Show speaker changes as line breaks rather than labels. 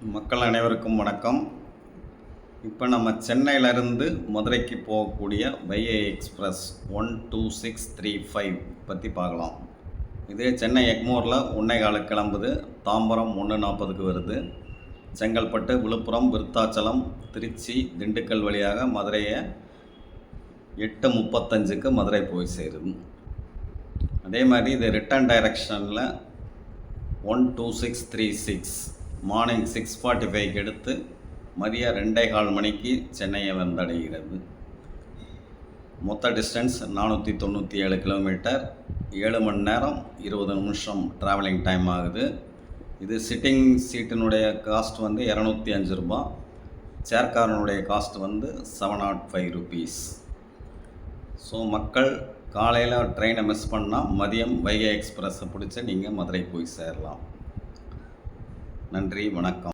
மக்கள் அனைவருக்கும் வணக்கம். இப்போ நம்ம சென்னையிலேருந்து மதுரைக்கு போகக்கூடிய வைகை எக்ஸ்பிரஸ் 12635 பற்றி பார்க்கலாம். இது சென்னை எக்மோரில் 1:15 கிளம்புது, தாம்பரம் 1:40க்கு வருது, செங்கல்பட்டு, விழுப்புரம், விருத்தாச்சலம், திருச்சி, திண்டுக்கல் வழியாக மதுரையை 8:35க்கு மதுரை போய் சேருது. அதே மாதிரி இது ரிட்டர்ன் டைரக்ஷனில் 12636 மார்னிங் 6:45க்கு எடுத்து மதியம் 2:15 மணிக்கு சென்னையை வந்தடைகிறது. மொத்த டிஸ்டன்ஸ் 497 கிலோமீட்டர், 7 மணி நேரம் 20 நிமிஷம் ட்ராவலிங் டைம் ஆகுது. இது சிட்டிங் சீட்டினுடைய காஸ்ட் வந்து ₹205, சேர்காரனுடைய காஸ்ட் வந்து ₹705. ஸோ மக்கள் காலையில் ட்ரெயினை மிஸ் பண்ணால் மதியம் வைகை எக்ஸ்பிரஸை பிடிச்சி நீங்கள் மதுரை போய் சேரலாம். நன்றி, வணக்கம்.